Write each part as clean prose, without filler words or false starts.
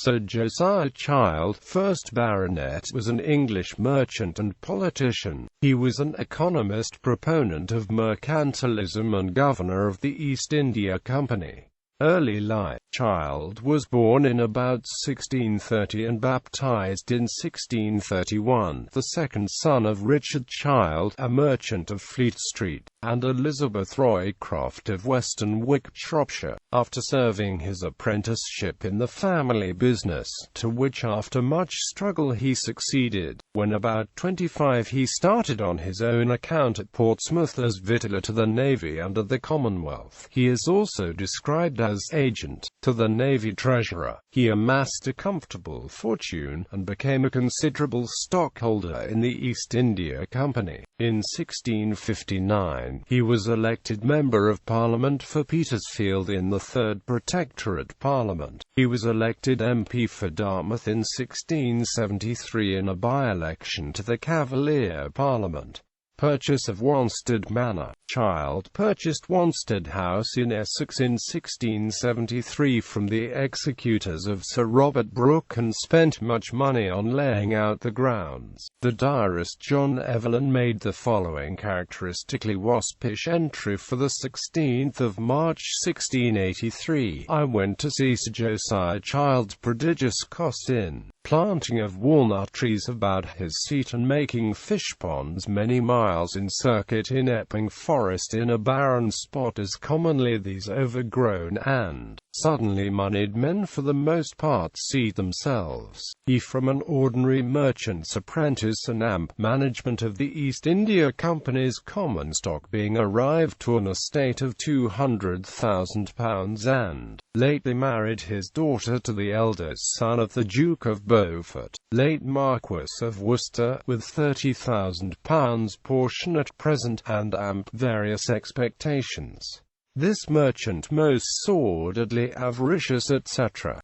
Sir Josiah Child, 1st Baronet, was an English merchant and politician. He was an economist, proponent of mercantilism and governor of the East India Company. Early life. Child was born in about 1630 and baptized in 1631, the second son of Richard Child, a merchant of Fleet Street, and Elizabeth Roycroft of Western Wick, Shropshire. After serving his apprenticeship in the family business, to which after much struggle he succeeded, when about 25 he started on his own account at Portsmouth as victualler to the Navy under the Commonwealth. He is also described as agent to the Navy Treasurer. He amassed a comfortable fortune, and became a considerable stockholder in the East India Company. In 1659, he was elected Member of Parliament for Petersfield in the Third Protectorate Parliament. He was elected MP for Dartmouth in 1673 in a by-election to the Cavalier Parliament. Purchase of Wanstead Manor. Child purchased Wanstead House in Essex in 1673 from the executors of Sir Robert Brooke and spent much money on laying out the grounds. The diarist John Evelyn made the following characteristically waspish entry for the 16th of March 1683. I went to see Sir Josiah Child's prodigious cost in planting of walnut trees about his seat and making fish ponds many miles in circuit in Epping Forest in a barren spot, as commonly these overgrown and suddenly moneyed men for the most part seat themselves. He from an ordinary merchant's apprentice and management of the East India Company's common stock being arrived to an estate of £200,000 and lately married his daughter to the eldest son of the Duke of Beaufort, late Marquess of Worcester, with £30,000 portion at present, and various expectations. This merchant most sordidly avaricious, etc.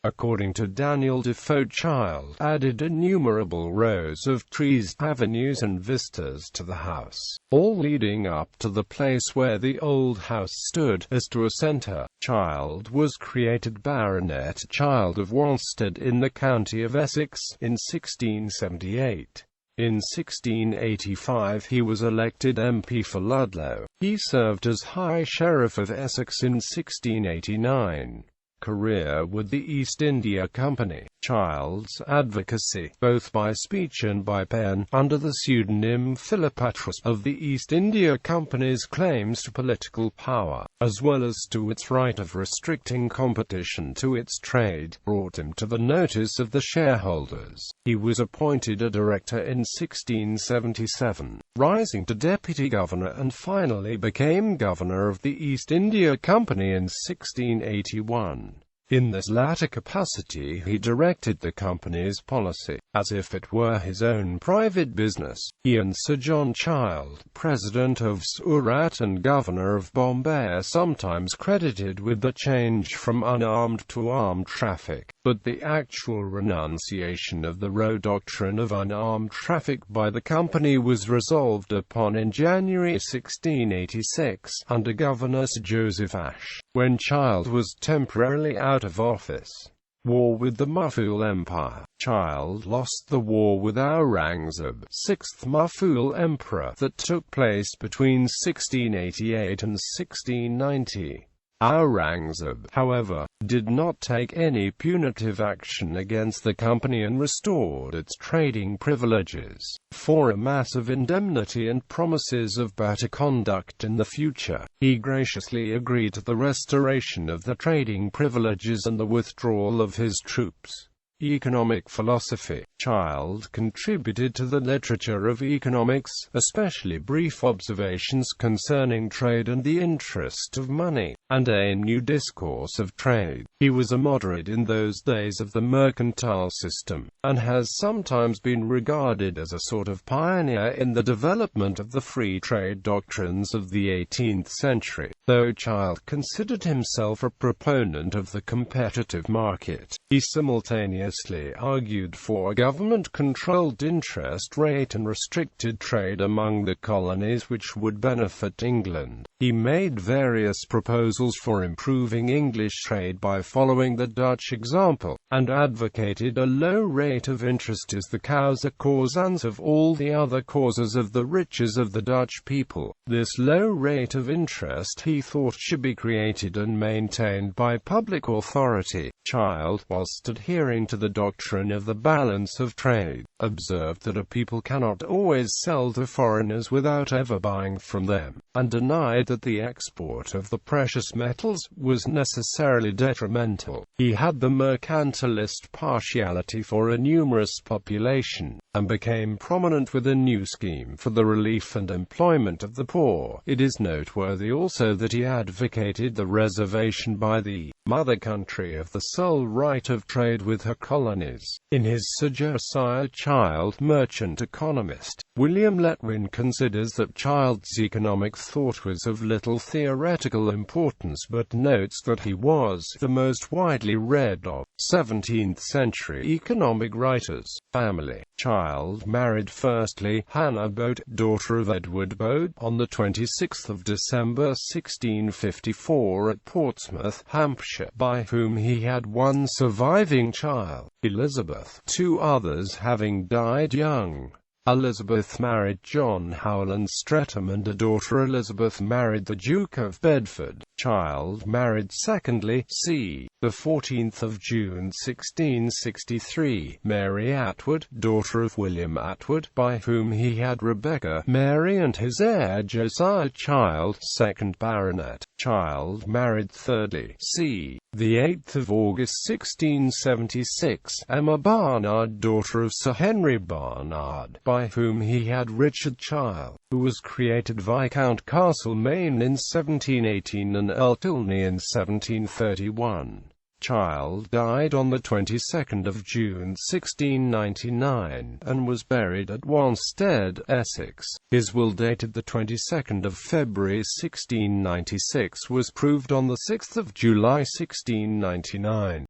According to Daniel Defoe, Child added innumerable rows of trees, avenues and vistas to the house, all leading up to the place where the old house stood, as to a centre. Child was created Baronet Child of Wanstead in the county of Essex in 1678. In 1685 he was elected MP for Ludlow. He served as High Sheriff of Essex in 1689. Career with the East India Company. Child's advocacy, both by speech and by pen, under the pseudonym Philopatris, of the East India Company's claims to political power, as well as to its right of restricting competition to its trade, brought him to the notice of the shareholders. He was appointed a director in 1677, rising to deputy governor, and finally became governor of the East India Company in 1681. In this latter capacity he directed the company's policy, as if it were his own private business. He and Sir John Child, President of Surat and Governor of Bombay, are sometimes credited with the change from unarmed to armed traffic, but the actual renunciation of the Roe doctrine of unarmed traffic by the company was resolved upon in January 1686, under Governor Sir Joseph Ashe, when Child was temporarily out of office. War with the Muffle Empire. Child lost the war with Aurangzeb, 6th Muffle Emperor, that took place between 1688 and 1690. Aurangzeb, however, did not take any punitive action against the company and restored its trading privileges, for a massive indemnity and promises of better conduct in the future. He graciously agreed to the restoration of the trading privileges and the withdrawal of his troops. Economic philosophy. Child contributed to the literature of economics, especially brief observations concerning trade and the interest of money, and a new discourse of trade. He was a moderate in those days of the mercantile system, and has sometimes been regarded as a sort of pioneer in the development of the free trade doctrines of the 18th century. Though Child considered himself a proponent of the competitive market, he simultaneously argued for a government-controlled interest rate and restricted trade among the colonies which would benefit England. He made various proposals for improving English trade by following the Dutch example, and advocated a low rate of interest as the causa causans of all the other causes of the riches of the Dutch people. This low rate of interest he thought should be created and maintained by public authority. Child, whilst adhering to the doctrine of the balance of trade, observed that a people cannot always sell to foreigners without ever buying from them, and denied that the export of the precious metals was necessarily detrimental. He had the mercantilist partiality for a numerous population, and became prominent with a new scheme for the relief and employment of the poor. It is noteworthy also that he advocated the reservation by the mother country of the sole right of trade with her colonies. In his Sir Josiah Child, Merchant Economist, William Letwin considers that Child's economic thought was of little theoretical importance, but notes that he was the most widely read of 17th-century economic writers. Family. Child married firstly Hannah Boat, daughter of Edward Boat, on the 26th of December 1654 at Portsmouth, Hampshire, by whom he had one surviving child, Elizabeth, two others having died young. Elizabeth married John Howland Streatham, and a daughter Elizabeth married the Duke of Bedford. Child married secondly, c. the 14th of June 1663, Mary Atwood, daughter of William Atwood, by whom he had Rebecca, Mary, and his heir Josiah Child, 2nd Baronet. Child married thirdly, c. the 8th of August 1676, Emma Barnard, daughter of Sir Henry Barnard, by whom he had Richard Child, who was created Viscount Castlemaine in 1718 and Earl Tilney in 1731. Child died on the 22nd of June 1699, and was buried at Wanstead, Essex. His will dated the 22nd of February 1696 was proved on the 6th of July 1699.